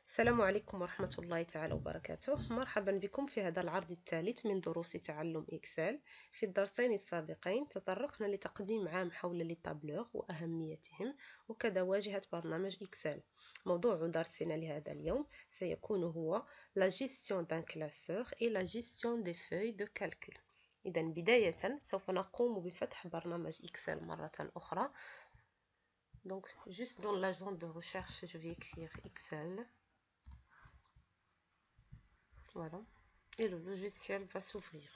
السلام عليكم ورحمة الله تعالى وبركاته. مرحبا بكم في هذا العرض الثالث من دروس تعلم إكسل. في الدرسين السابقين تطرقنا لتقديم عام حول للتابلوغ وأهميتهم وكذا واجهة برنامج إكسل. موضوع درسنا لهذا اليوم سيكون هو La gestion d'un classeur et la gestion des feuilles de calcul. إذا بداية سوف نقوم بفتح برنامج إكسل مرة أخرى. Donc juste dans la zone de recherche je vais écrire Excel. Voilà. Et le logiciel va s'ouvrir.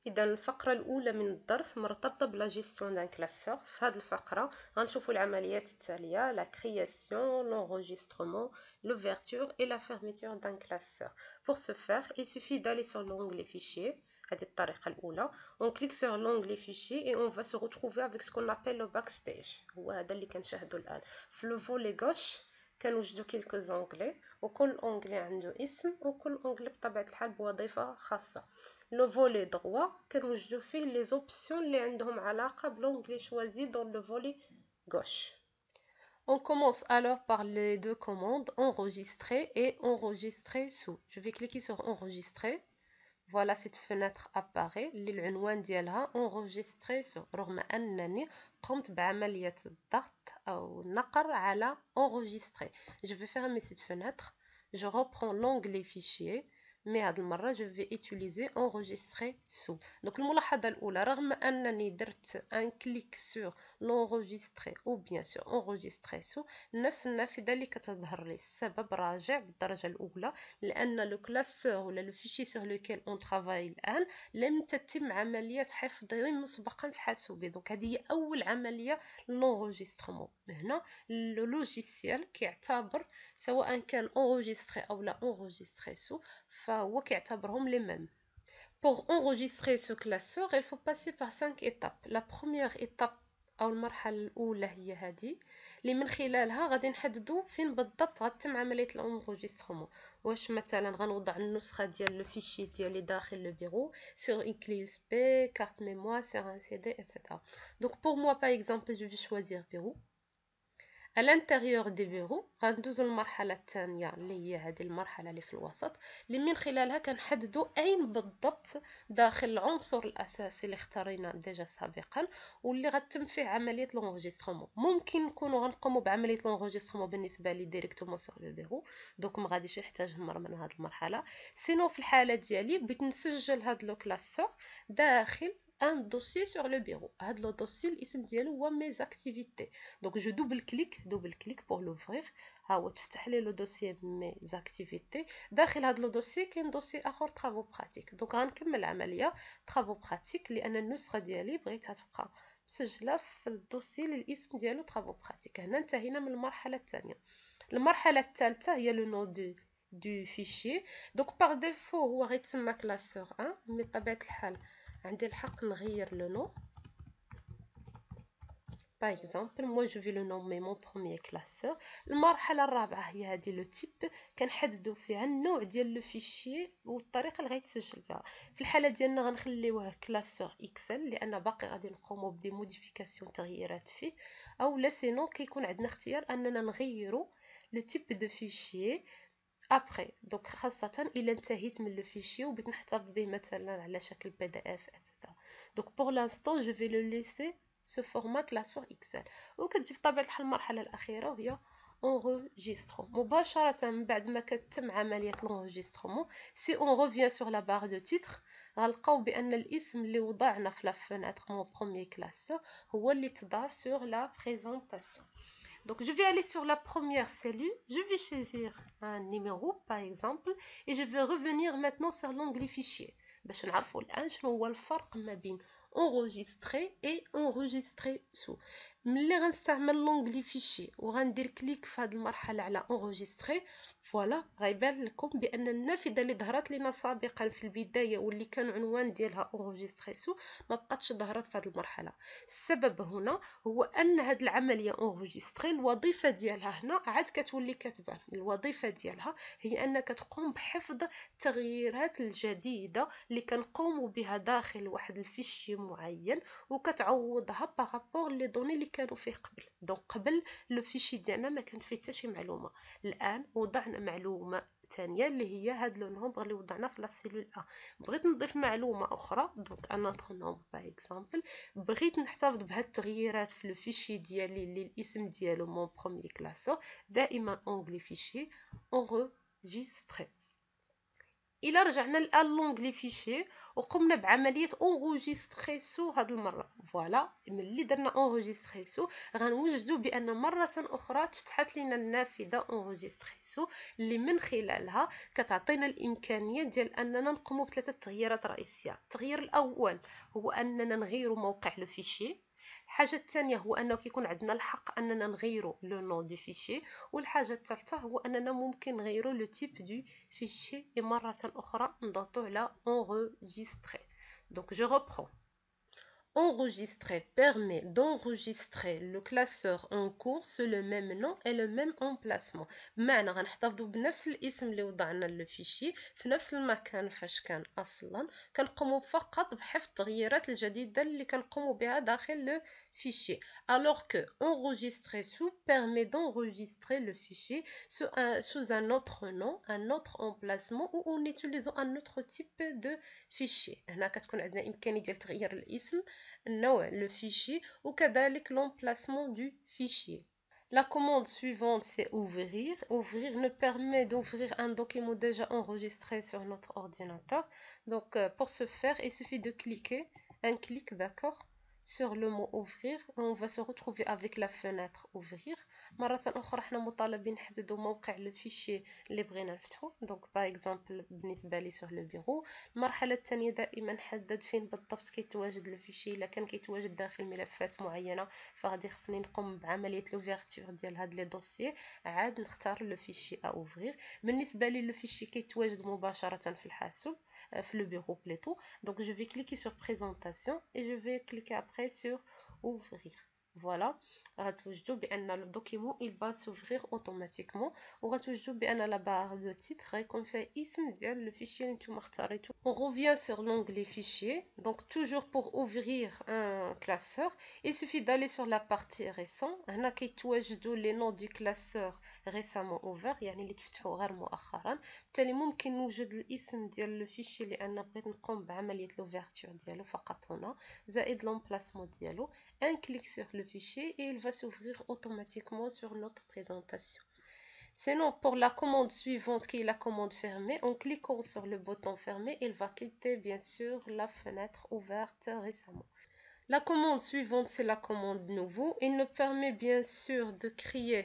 إذا الفقرة الأولى من الدرس مرتبطة بلا جيستيون دان كلاسور. في هذه الفقرة غنشوفوا العمليات التالية: لا création, l'enregistrement, l'ouverture et la fermeture d'un classeur. Pour ce faire, il suffit d'aller sur l'onglet fichier. هذه الطريقة الأولى. On clique sur l'onglet fichier et on va se retrouver avec ce qu'on appelle le backstage. هو هذا اللي كنشاهدوا الآن. في le volet gauche كنوجدوا كيلكو اونغلي، وكل اونغلي عنده اسم، وكل اونغلي بطبيعه الحال بوظيفه خاصه. لو فولي droit كنوجدوا فيه لي زوبسيون اللي عندهم علاقه بلونغلي choisi dans le volet gauche. On commence alors par les deux commandes enregistrer et enregistrer sous. Je vais cliquer sur enregistrer. Voilà, cette fenêtre apparaît للعنوان ديالها enregistrer sur. رغم أنني قمت بعملية الضغط أو النقر على enregistrer. Je vais fermer cette fenêtre. Je reprends l'onglet fichier. Mais هاد المرة je vais utiliser enregistrer sous. Donc الملاحظة الأولى، رغم أنني درت un clic sur l'enregistrer ou bien sur enregistrer sous، نفس النافذة اللي كتظهر لي. السبب راجع بالدرجة الأولى لأن لو كلاسور ولا لو فيشي sur lequel on travaille الآن لم تتم عملية حفظه مسبقا في حاسوبي. دونك هذه هي أول عملية l'enregistrement. هنا لو لوجيسيال كيعتبر سواء كان enregistrer أو لا enregistrer sous فهو كيعتبرهم les mêmes. Pour enregistrer ce classeur, il faut passer par 5 étapes. La première étape أو المرحلة الأولى هي هذه اللي من خلالها غادي نحددوا فين بالضبط غتتم عملية الانغوجيسترومون. واش مثلا غنوضع النسخة ديال لو فيشي ديالي داخل لو فيرو sur une clé USB, carte mémoire, sur un CD, etc. Donc pour moi par exemple je vais choisir verrou. À l'intérieur des verrous غندوزو المرحلة الثانية اللي هي هذه المرحلة اللي في الوسط اللي من خلالها كنحددوا أين بالضبط داخل العنصر الأساسي اللي اختارينا ديجا سابقا واللي غتتم فيه عملية لونغيسترومون. ممكن نكونوا غنقوموا بعملية لونغيسترومون بالنسبة لي ديريكتومون سور لو فيرو، دوك ما غاديش نحتاج نمر من هذه المرحلة. سينو في الحالة ديالي بغيت نسجل هذا لو كلاسور داخل un dossier sur le bureau. هذا لو دوسي الاسم ديالو هو mes activités. Donc je double clic pour l'ouvrir. ها هو تفتح لي لو دوسي mes activités. داخل هذا لو دوسي كاين دوسي اخر travaux pratiques. دونك غنكمل عمليه travaux pratiques لان النسخه ديالي بغيتها تبقى مسجله في الدوسي للاسم ديالو travaux pratiques. هنا انتهينا من المرحله الثانيه. المرحله الثالثه هي لو نو du fichier. Donc par défaut هو غيتسمى classeur 1 مي بطبيعه الحال عندي الحق نغير لو نو. Par exemple, moi je vais le nommer mon premier classeur. المرحلة الرابعة هي هذه لو تيب، كنحددو فيها النوع ديال لو فيشي والطريقة اللي غيتسجل بها. في الحالة ديالنا غنخليوه كلاسور اكسل لان باقي غادي نقومو بدي موديفيكاسيون تغييرات فيه، او لا سينو كيكون عندنا اختيار اننا نغيرو لو تيب دو فيشي après. donc خاصة إلا انتهيت من لو فيشي وبغيت نحتفظ به مثلا على شكل PDF etc. donc pour l'instant je vais le laisser ce format classeur Excel. وكتجي في طبيعة الحال المرحلة الأخيرة وهي enregistrement. مباشرة من بعد ما كتم عملية l'enregistrement si on revient sur la barre de titre غنلقاو بأن الاسم اللي وضعنا في la fenêtre mon premier classeur هو اللي تضاف sur la présentation. Donc je vais aller sur la première cellule, je vais choisir un numéro par exemple et je vais revenir maintenant sur l'onglet fichier باش نعرفوا الآن شنو هو الفرق ما بين enregistrer et enregistrer sous. ملي غنستعمل l'onglet fichier وغندير كليك في هذه المرحلة على enregistrer فوالا غيبان لكم بأن النافذة اللي ظهرت لنا سابقا في البداية واللي كان عنوان ديالها enregistrer sous ما بقاتش ظهرت في هذه المرحلة. السبب هنا هو أن هذه العملية enregistrer الوظيفة ديالها هنا عاد كتولي كتبان. الوظيفة ديالها هي أنك تقوم بحفظ التغييرات الجديدة اللي كنقوموا بها داخل واحد الفيشي معين وكتعوضها بارابور لي دوني اللي كانوا فيه قبل. دونك قبل لو فيشي ديالنا ما كانت فيه حتى شي معلومه، الان وضعنا معلومه ثانيه اللي هي هاد لو نومبر اللي وضعنا في لا سيلول ا. بغيت نضيف معلومه اخرى، دونك ان اوتر نومبر باغ اكزامبل، بغيت نحتفظ بهاد التغييرات في لو فيشي ديالي اللي الاسم ديالو مون بروميير كلاسور، دائما اونغلي فيشي enregistrer. الى رجعنا الان لونغلي فيشي وقمنا بعمليه اونغوجيستري سو هاد المره، فوالا ملي درنا اونغوجيستري سو غنوجدوا بان مره اخرى تفتحت لنا النافذه اونغوجيستري سو اللي من خلالها كتعطينا الامكانيه ديال اننا نقوموا بثلاثه تغييرات رئيسيه. التغيير الاول هو اننا نغيروا موقع لو فيشي، الحاجه الثانيه هو انه كيكون عندنا الحق اننا نغيروا لو نون دو فيشي، والحاجه الثالثه هو اننا ممكن نغيروا لو تيب دو فيشي مره اخرى نضغطوا على enregistrer. Donc je reprends. Enregistrer permet d'enregistrer le classeur en cours sur le même nom et le même emplacement. بمعنى غنحتفظوا بنفس الاسم اللي وضعنا للفيشي في نفس المكان فاش كان اصلا، كنقوموا فقط بحفظ التغييرات الجديده اللي كنقوموا بها داخل le fichier. Alors que enregistrer sous permet d'enregistrer le fichier sous un autre nom, un autre emplacement ou en utilisant un autre type de fichier. هنا كتكون عندنا امكانيه ديال تغيير الاسم، النوع le fichier وكذلك l'emplacement du fichier. La commande suivante c'est ouvrir. Ouvrir nous permet d'ouvrir un document déjà enregistré sur notre ordinateur. Donc pour ce faire il suffit de cliquer un clic, d'accord, sur le mot ouvrir. On va se retrouver avec la fenêtre ouvrir. مرة أخرى حنا مطالبين نحددوا موقع لو فيشي اللي بغينا نفتحو، دونك باغ اكزامبل بالنسبه لي سور لو بيرو. المرحله الثانيه دائما نحدد فين بالضبط كيتواجد لو فيشي، الا كان كيتواجد داخل ملفات معينه فغادي خصني نقوم بعمليه لوفيرتور ديال هاد لي دوسيي، عاد نختار لو فيشي ا اوفرير. بالنسبه لي لو فيشي كيتواجد مباشره في الحاسوب في لو بيرو بليتو، دونك جو في كليكي سور بريزونطاسيون اي جو في كليكي après sur ouvrir. Voilà, غتوجدوا بان le document il va s'ouvrir automatiquement وغتوجدوا بان la barre de titre غيكون فيها اسم ديال le fichier اللي نتوما اختاريتو. On revient sur l'onglet fichier. Donc toujours pour ouvrir un classeur il suffit d'aller sur la partie récent. هنا كيتواجدوا les noms du classeur récemment ouvert، يعني اللي تفتحوا غير مؤخرا، بالتالي ممكن نوجد الاسم ديال le fichier اللي انا بغيت نقوم بعمليه l'ouverture ديالو فقط هنا، زائد l'emplacement ديالو. Un clic sur le fichier et il va s'ouvrir automatiquement sur notre présentation. Sinon, pour la commande suivante qui est la commande fermée, en cliquant sur le bouton fermé, il va quitter bien sûr la fenêtre ouverte récemment. La commande suivante, c'est la commande nouveau. Il nous permet bien sûr de créer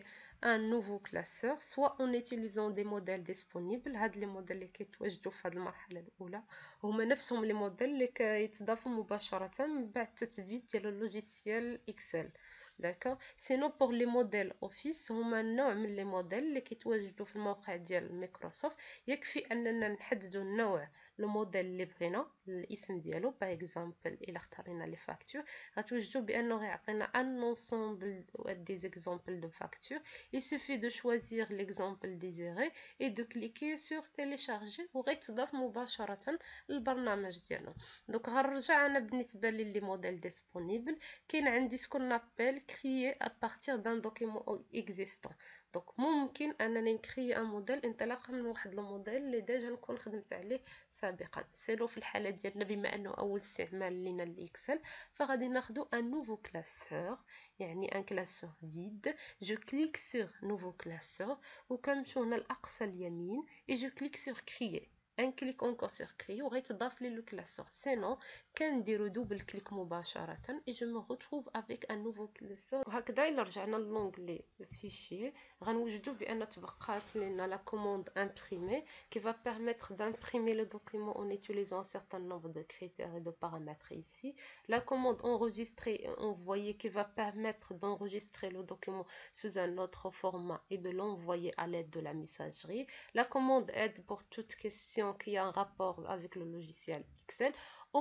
un nouveau classeur, soit en utilisant des modèles disponibles. هاد les modèles اللي كيتواجدوا في هاد المرحله الاولى هما نفسهم les modèles اللي كيتضافوا مباشره من بعد التثبيت ديال اللوجيسيال اكسل. داكوغ. سينو بور لي موديل اوفيس هما نوع من لي موديل اللي كيتواجدوا في الموقع ديال مايكروسوفت، يكفي اننا نحددوا النوع لو موديل اللي بغينا الاسم ديالو. باغ اكزامبل الا اختارينا لي فاكتور غتوجدوا بانه غيعطينا ان انسومبل دي زيكزامبل دو فاكتور. il suffit de choisir l'exemple désiré et de cliquer sur télécharger وغيتضاف مباشره للبرنامج ديالنا. دونك غنرجع انا بالنسبه لي موديل ديسپونيبل، كاين عندي سكون نابيل créer à partir d'un document existant. دونك ممكن انني نكري ان موديل انطلاقا من واحد الموديل اللي ديجا نكون خدمت عليه سابقا. سيلو في الحاله ديالنا بما انه اول استعمال لينا الاكسل فغادي ناخذ ان نوفو كلاسور، يعني ان كلاسور فيد. جو كليك سور نوفو كلاسور وكنمشيو هنا الاقصى اليمين et je clique sur créer. un clic encore sur créer وغيتضاف لي لو كلاسور. سينو كنديرو دوبل كليك مباشره et je me retrouve avec un nouveau classeur. وهكذا الا رجعنا لونغلي فيشي غنوجدوا بان تبقات لنا لا كوموند امبريمي qui va permettre d'imprimer le document en utilisant un certain nombre de critères et de paramètres ici. La commande enregistrer et envoyer qui va permettre d'enregistrer le document sous un autre format et de l'envoyer à l'aide de la messagerie. La commande aide pour toute question qui a un rapport avec le logiciel Excel.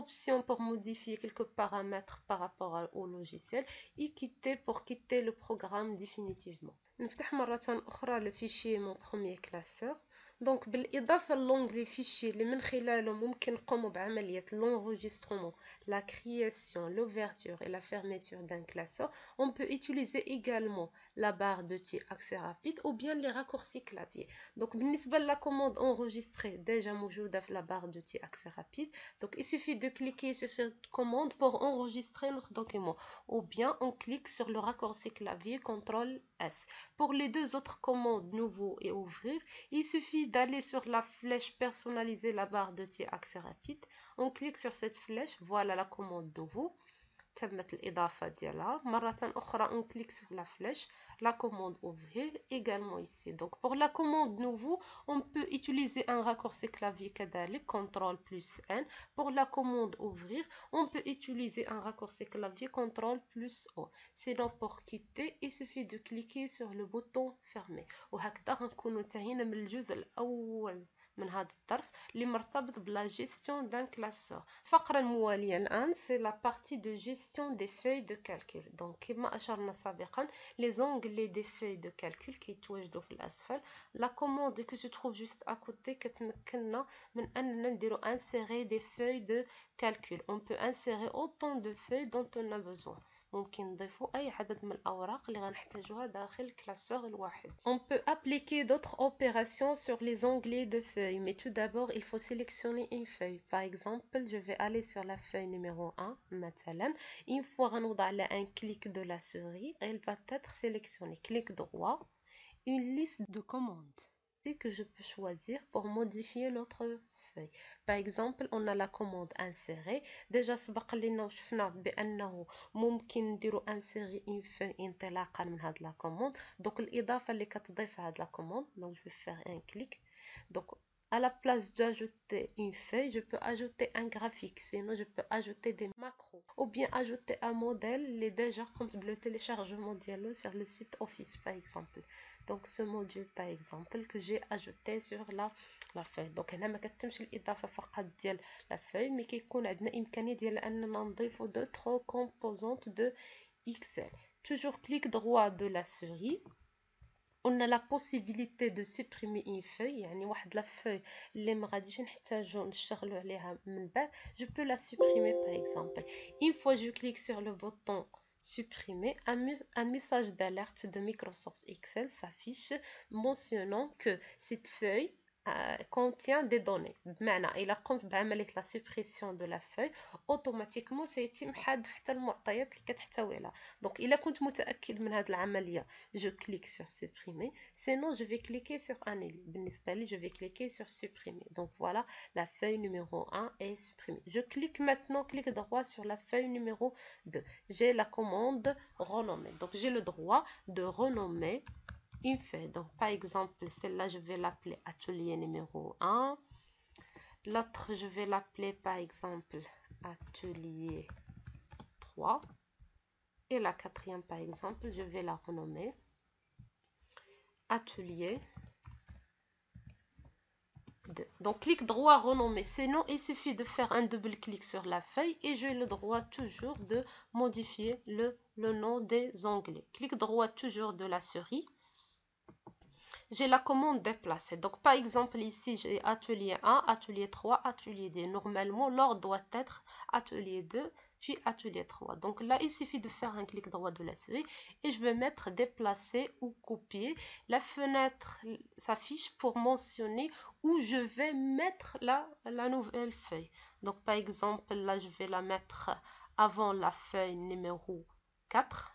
Option pour modifier quelques paramètres par rapport au logiciel et quitter pour quitter le programme définitivement. نفتح مرة أخرى le fichier mon premier classeur. دونك بالاضافه لونغلي فيشي اللي من خلاله ممكن نقوم بعمليه l'enregistrement, la création, l'ouverture et la fermeture d'un classeur, on peut utiliser également la barre d'outils accès rapide ou bien les raccourcis clavier. Donc بالنسبه la commande enregistrer déjà موجوده في la barre d'outils accès rapide, donc il suffit de cliquer sur cette commande pour enregistrer notre document, ou bien on clique sur le raccourci clavier CTRL S. Pour les deux autres commandes nouveau et ouvrir, il suffit d'aller sur la flèche personnaliser la barre d'outils accès rapide, on clique sur cette flèche, voilà la commande nouveau, تمت الإضافة ديالها. مرة أخرى on clique sur la flèche, la commande ouvrir également ici. Donc pour la commande nouveau, on peut utiliser un raccourci clavier كذلك CTRL plus N. Pour la commande ouvrir, on peut utiliser un raccourci clavier CTRL plus O. Sinon pour quitter, il suffit de cliquer sur le bouton fermer. وهكذا غنكونوا انتهينا من الجزء الأول من هذا الدرس اللي مرتبط بلا جيستيون دان كلاسور. الفقرة الموالية الآن سي لا بارتي دو جيستيون دي فوي دو كالكول. دونك كما أشرنا سابقا لي زونغلي دي فوي دو كالكول كيتواجدوا في الأسفل. لا كوموند كو سو تروف جوست أكوتي كتمكننا من أننا نديرو انسيري دي فوي دو كالكول. اون بو انسيري اوطون دو فوي دونت اون ا بوزوان. ممكن نضيفو أي عدد من الأوراق اللي غنحتاجوها داخل الكلاسور الواحد. On peut appliquer d'autres opérations sur les onglets de feuilles, mais tout d'abord, il faut sélectionner une feuille. Par exemple, je vais aller sur la feuille numéro 1, مثلا. Une fois غنوضع على un clic de la souris, elle va être sélectionnée. Clic droit, une liste de commandes que je peux choisir pour modifier notre feuille. Par exemple, on a la commande insérer. Déjà سبق لنا وشفنا بأنه ممكن نديرو insérer une feuille انطلاقا من هاد la commande. Donc الإضافة اللي كتضيف هاد la commande. Donc je vais faire un clic. Donc à la place d'ajouter une feuille, je peux ajouter un graphique. Sinon, je peux ajouter des macros. Ou bien ajouter un modèle, les déjà comme le téléchargement dialogue sur le site Office, par exemple. Donc ce module par exemple que j'ai ajouté sur la feuille. Donc هنا ما كتمش الإضافة فقط ديال la feuille, mais كيكون عندنا إمكانية ديال أننا نضيفو d'autres composantes de Excel. Toujours clic droit de la souris. On a la possibilité de supprimer une feuille, يعني واحد la feuille اللي ما غاديش نحتاجو نشتغلو عليها من بعد. Je peux la supprimer par exemple. Une fois je clique sur le bouton supprimer, un message d'alerte de Microsoft Excel s'affiche mentionnant que cette feuille contient des données. بمعنى إلا قمت بعملية la suppression de la feuille automatiquement سيتم حذف حتى المعطيات اللي كتحتوي عليها. donc إلا كنت متأكد من هذه العملية je clique sur supprimer, sinon je vais cliquer sur annuler. بالنسبة لي je vais cliquer sur supprimer. donc voilà, la feuille numéro 1 est supprimée. Je clique maintenant, clic droit sur la feuille numéro 2. J'ai la commande renommer. Donc j'ai le droit de renommer une feuille. Donc par exemple celle-là je vais l'appeler atelier numéro 1, l'autre je vais l'appeler par exemple atelier 3 et la quatrième par exemple je vais la renommer atelier 2. Donc clic droit renommer, sinon il suffit de faire un double clic sur la feuille et j'ai le droit toujours de modifier le nom des onglets. Clic droit toujours de la souris. J'ai la commande déplacer. Donc, par exemple, ici, j'ai atelier 1, atelier 3, atelier 2. Normalement, l'ordre doit être atelier 2, puis atelier 3. Donc là, il suffit de faire un clic droit de la souris et je vais mettre déplacer ou copier. La fenêtre s'affiche pour mentionner où je vais mettre la nouvelle feuille. Donc, par exemple, là, je vais la mettre avant la feuille numéro 4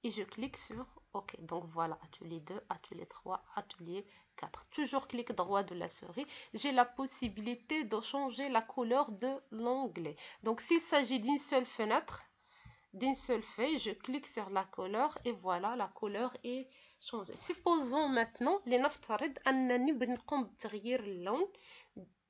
et je clique sur OK. Donc voilà, atelier 2, atelier 3, atelier 4. Toujours clic droit de la souris. J'ai la possibilité de changer la couleur de l'onglet. Donc s'il s'agit d'une seule fenêtre, d'une seule feuille, je clique sur la couleur et voilà, la couleur est changée. Supposons maintenant لنفترض أنني بنقوم بتغيير اللون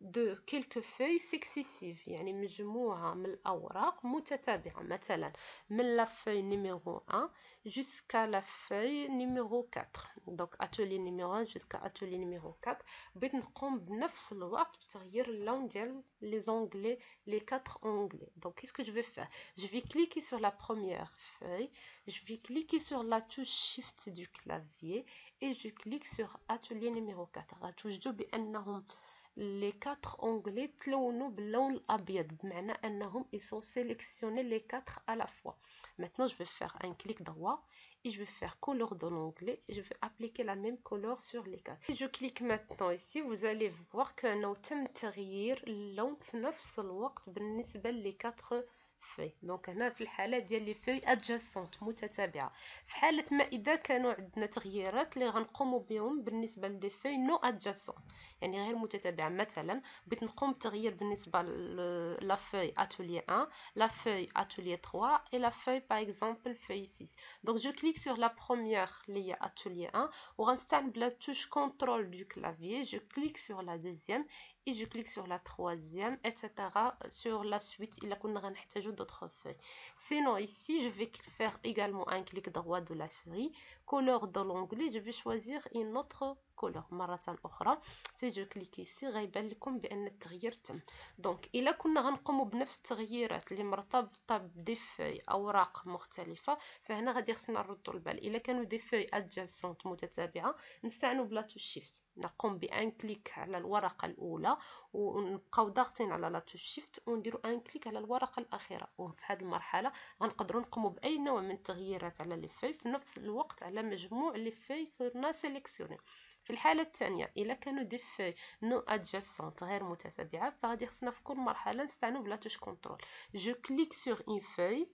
de quelques feuilles successives, يعني مجموعة من الأوراق متتابعة. مثلا من la feuille numéro 1 jusqu'à la feuille numéro 4. donc atelier numéro 1 jusqu'à atelier numéro 4. بغيت نقوم بنفس الوقت بتغيير اللون ديال les onglets, les 4 onglets. donc qu'est-ce que je vais faire? Je vais cliquer sur la première feuille, je vais cliquer sur la touche shift du clavier et je clique sur atelier numéro 4. غتوجدوا بانهم les 4 onglets تلونوا باللون الابيض بمعنى انهم ils sont sélectionnés les 4 à la fois. Maintenant je vais faire un clic droit et je vais faire couleur de l'onglet et je vais appliquer la même couleur sur les 4. Si je clique maintenant ici, vous allez voir qu'أنه تم تغيير اللون في نفس الوقت بالنسبة لي 4 فeuilles. دونك هنا في الحالة ديال لي فeuilles adjacentes متتابعة. في حالة ما إذا كانوا عندنا تغييرات اللي غنقوموا بهم بالنسبة لدي فeuilles نو adjacentes يعني غير متتابعة. مثلا بغيت نقوم بتغيير بالنسبة لا feuille atelier 1, la feuille atelier 3 et la feuille par exemple feuille 6. Donc je clique sur la première اللي هي atelier 1 وغنستعمل la touche contrôle du clavier. Je clique sur la deuxième et je clique sur la troisième, etc. sur la suite il كنا غنحتاجو d'autres feuilles. Sinon ici je vais faire également un clic droit de la souris, couleur de l'onglet, je vais choisir une autre couleur مرة أخرى. si je clique ici غيبان لكم بأن التغيير تم. دونك إلا كنا غنقوموا بنفس التغييرات اللي مرتبطة بدي فوي أوراق مختلفة فهنا غادي خصنا نردوا البال. إلا كانوا دي فوي adjacentes متتابعة نستعنوا بلا توش شيفت، نقوم بان كليك على الورقة الأولى ونبقاو ضاغطين على لا توش شيفت ونديروا ان كليك على الورقة الأخيرة. وفي هذه المرحلة غنقدروا نقوموا بأي نوع من التغييرات على لي فوي في نفس الوقت على مجموع لي فوي كنا سيليكسيوني. في الحالة الثانية إلا كانوا دي فوي نو adjacentes غير متتابعة فغادي خصنا في كل مرحلة نستعنوا بلا توش كنترول. جو كليك سور اون فوي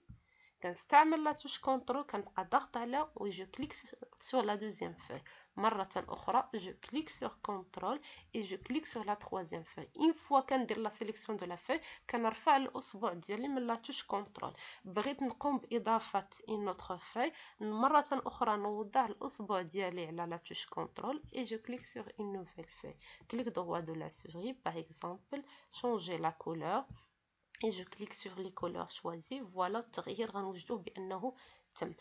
كنستعمل لا توش كنترول كنبقى ضغط على و جو كليك سور لا دوزيام فوي. مرة أخرى جو كليك سور كنترول اي جو كليك سور لا تروازيام فوي. اون فوا كندير لا سيليكسيون دو لا فوي كنرفع الاصبع ديالي من لا توش كنترول. بغيت نقوم بإضافة اون اوتر فوي مرة أخرى نوضع الاصبع ديالي على لا توش كنترول اي جو كليك سور اون نوفيل فوي. كليك droit de la souris par exemple changer la couleur et je clique sur les couleurs choisies. Voilà التغيير غنوجدوه بأنه تم.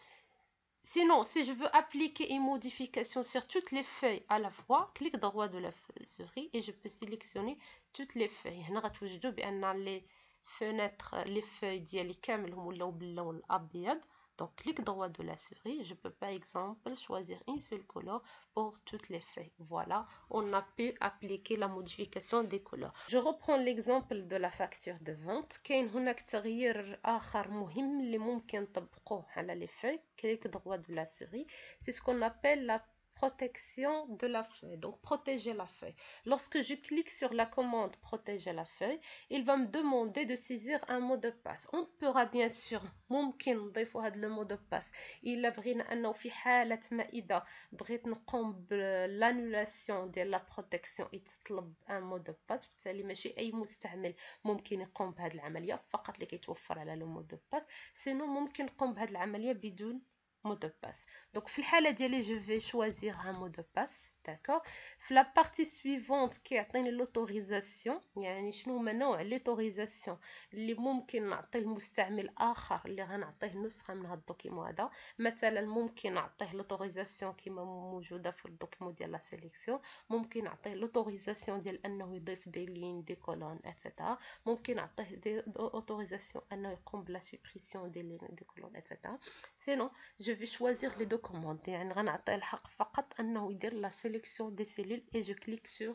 Sinon, si je veux appliquer une modification sur toutes les feuilles à la fois, clic droit de la souris et je peux sélectionner toutes les feuilles. هنا غتوجدوا بأن les fenêtres, les feuilles ديالي كاملهم ولاو باللون الأبيض. Donc, clic droit de la souris, je peux par exemple choisir une seule couleur pour toutes les feuilles. Voilà, on a pu appliquer la modification des couleurs. Je reprends l'exemple de la facture de vente. كاين هناك تغيير آخر مهم اللي ممكن نطبقوه على les feuilles. Clic droit de la souris, c'est ce qu'on appelle la protection de la feuille. Donc protéger la feuille. Lorsque je clique sur la commande protéger la feuille, il va me demander de saisir un mot de passe. On pourra bien sûr ممكن نضيفوا هذا le mot de passe إلا بغينا أنه في حالة ما إذا بغيت نقوم بالانولاسيون ديال لا بروتيكسيون يتطلب ان مو دو باس. بالتالي ماشي أي مستعمل ممكن يقوم بهذه العملية فقط اللي كيتوفر على لو مو دو باس. سينو ممكن نقوم بهذه العملية بدون mot de passe. Donc في الحالة ديالي je vais choisir un mot de passe. d'accord. في la partie suivante كيعطيني l'autorisation يعني شنو هما نوع l'autorisation اللي ممكن نعطيه المستعمل آخر اللي غنعطيه نسخة من هذا الدوكيمون هذا. مثلا ممكن نعطيه l'autorisation كما موجودة في الدوكيمون ديال لا سيليكسيون. ممكن نعطيه l'autorisation ديال أنه يضيف دي لين دي كولون etc. ممكن نعطيه دي autorisation أنه يقوم بلا سيبريسيون دي لين دي كولون etc. sinon je vais choisir les deux commandes يعني غنعطيه الحق فقط أنه يدير la sélection des cellules et je clique sur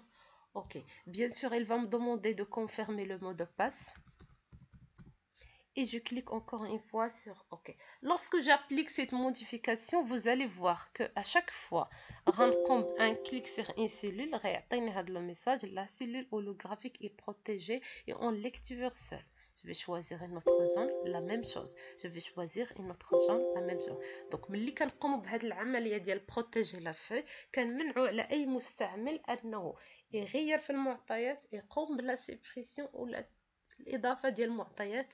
OK. Bien sûr, il va me demander de confirmer le mot de passe. Et je clique encore une fois sur OK. Lorsque j'applique cette modification, vous allez voir que à chaque fois, غنقوم un clic sur une cellule, غيعطيني هذا le message, la cellule holographique est protégée et en lecture seule. Je vais choisir une autre zone, la même chose. Je vais choisir une autre zone, la même chose. Donc ملي كنقوموا بهذه العمليه ديال بروتيجي لا فوي كنمنعوا على اي مستعمل انه يغير في المعطيات يقوم بلا سيبريسيون ولا الإضافة ديال معطيات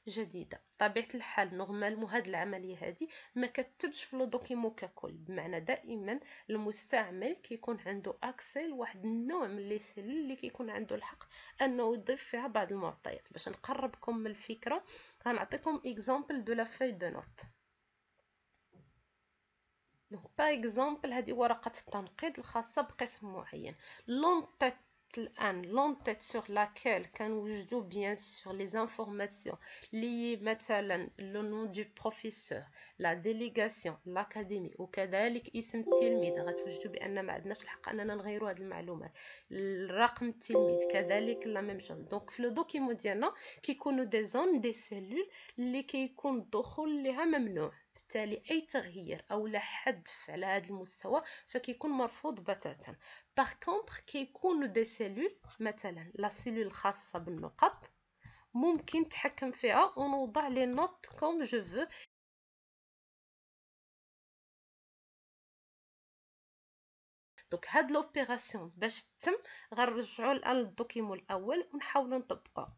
جديدة. بطبيعة الحال نورمالمون هاد العملية هادي ما كتبش في لو دوكيمون ككل. بمعنى دائما المستعمل كيكون عنده اكسي لواحد النوع من لي سيلول اللي كيكون عنده الحق انه يضيف فيها بعض المعطيات. باش نقربكم من الفكرة غنعطيكم اكزامبل دو لا فوي دو نوت. دونك باغ اكزامبل هذه ورقة التنقيط الخاصة بقسم معين. لونتيت الآن لونتيت sur laquelle كنوجدو bien sûr les informations liées مثلا le nom du professeur la délégation l'académie وكذلك اسم التلميذ غتوجدوا بأن ما عندناش الحق أننا نغيروا هذه المعلومات رقم التلميذ كذلك لا ميم شوز دونك في لو دوكيمون ديالنا كيكونوا دي زون دي سيلول اللي كيكون الدخول لها ممنوع بالتالي أي تغيير أو لا حذف على هذا المستوى فكيكون مرفوض بتاتا. باغ كونطخ كيكونوا دي سيلول مثلا لا سيلول الخاصة بالنقط ممكن نتحكم فيها ونوضع لي نوت كوم جو فو. دونك هاد لوبيراسيون باش تتم غنرجعوا الان للدوكيمون الاول ونحاولوا نطبقوها.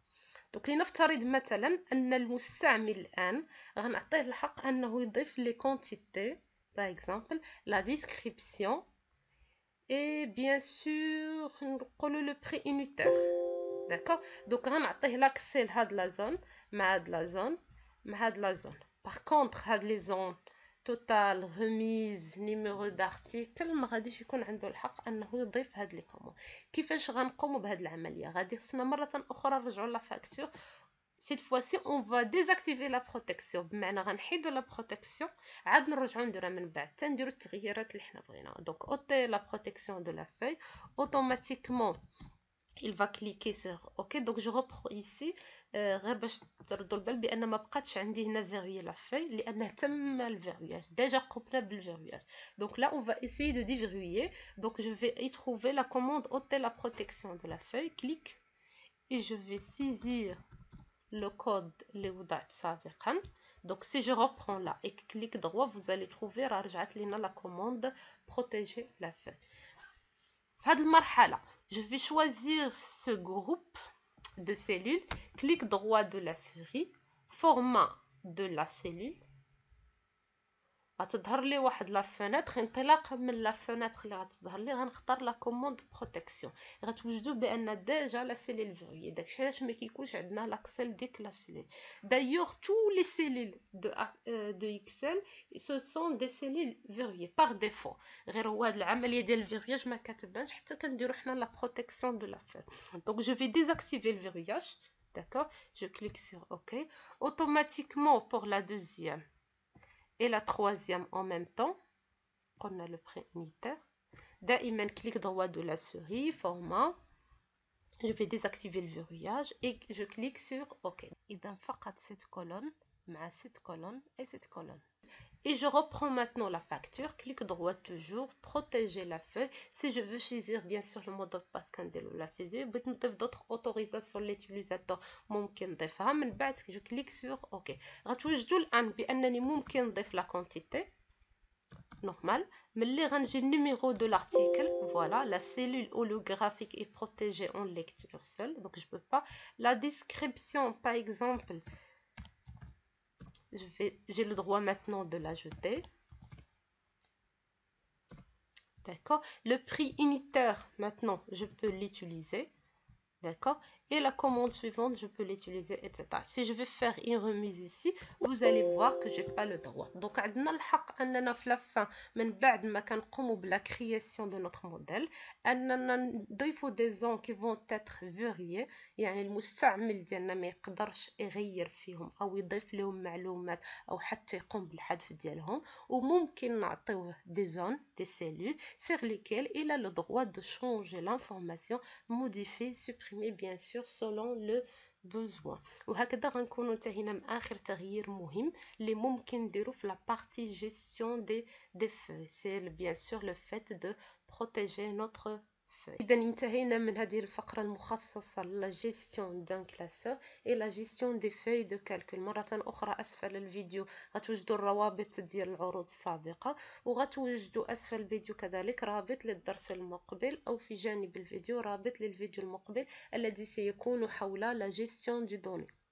دونك لنفترض مثلا ان المستعمل الان غنعطيه الحق انه يضيف لي كونتيتي باغ اكزومبل لا ديسكريبسيون اي بيان سور نقولوا لو بري يونيتير داكوغ. دونك غنعطيه لاكسي لهاد لا زون مع هاد لا زون مع هاد لا زون. باغ كونطخ هاد لي زون توتال ريميز نيميرو دارتيكل ما غاديش يكون عنده الحق انه يضيف هاد لي كومون. كيفاش غنقوموا بهاد العمليه؟ غادي خصنا مره اخرى نرجعوا لا فاكتور cette fois-ci on va désactiver la protection بمعنى غنحيدوا لا بروتيكسيون عاد نرجعوا نديروها من بعد حتى نديروا التغييرات اللي حنا بغيناها. دونك اوتي لا بروتيكسيون دو لا فeuille automatiquement il va cliquer sur OK. donc je reprends ici غير باش تردوا البال بان ما بقاتش عندي هنا فيريي لا فeuille لانه تم الفيرياج ديجا قمنا بالفيرياج. donc là on va essayer de déverrouiller. donc je vais y trouver la commande ôter la protection de la feuille, clique et je vais saisir le code اللي وضعت سابقا. donc si je reprends là et clique droit vous allez trouver راه رجعت لنا la commande protéger la feuille. في هذه المرحله je vais choisir ce groupe de cellules, clic droit de la souris, format de la cellule. غتظهر لي واحد لا فونيتر انطلاقا من لا فونيتر اللي غتظهر لي غنختار لا كوموند بروتيكسيون. غتوجدوا بان ديجا لا سيلول فيريي داكشي علاش ما كيكونش عندنا لاكسل ديك لا سيلول. دايوغ تو لي سيلول دو اكسل سو سون دي سيلول فيريي باغ ديفو. غير هو هاد العمليه ديال الفيرياج ما كتبانش حتى كنديروا حنا لا بروتيكسيون دو لا فيل. دونك جو في ديزاكتيفي الفيرياج. d'accord je clique sur OK. automatiquement pour la deuxième et la troisième en même temps on a le prix unitaire. دائما clic droit de la souris format. je vais désactiver le verrouillage et je clique sur OK. إذا فقط cette colonne مع cette colonne et cette colonne. Et je reprends maintenant la facture, clic droit toujours, protéger la feuille. Si je veux saisir bien sûr le mot de passe كنديرو la saisir, بغيت نضيف d'autres autorisations l'utilisateur ممكن نضيفها من بعد je clique sur OK. غتوجدوا الآن بأنني ممكن نضيف la quantité normal. ملي غنجي numéro de l'article, voilà, la cellule holographique est protégée en lecture seule, donc je peux pas. La description par exemple, j'ai le droit maintenant de l'ajouter. D'accord. Le prix unitaire, maintenant, je peux l'utiliser. D'accord. Et la commande suivante, je peux l'utiliser, etc. Si je vais faire une remise ici, vous allez voir que j'ai pas le droit. Donc, عندنا الحق أننا في la fin من بعد ما كنقوموا بلا création de notre modèle أننا نضيفوا des zones qui vont être verrouillées. يعني المستعمل ديالنا ما يقدرش يغير فيهم أو يضيف لهم معلومات أو حتى يقوم بالحذف ديالهم. وممكن نعطيوه des zones, des cellules sur lesquelles il a le droit de changer l'information, modifier, supprimer bien sûr selon le besoin. وهكذا غنكونوا انتهينا من اخر تغيير مهم اللي ممكن نديرو في la partie gestion des feuilles. c'est bien sûr le fait de protéger notre feuille. إذا انتهينا من هذه الفقرة المخصصة لا gestion d'un classeur et la gestion des feuilles de calcul. مرة أخرى أسفل الفيديو غتوجدوا الروابط ديال العروض السابقة وغتوجدوا أسفل الفيديو كذلك رابط للدرس المقبل أو في جانب الفيديو رابط للفيديو المقبل الذي سيكون حول la gestion du données.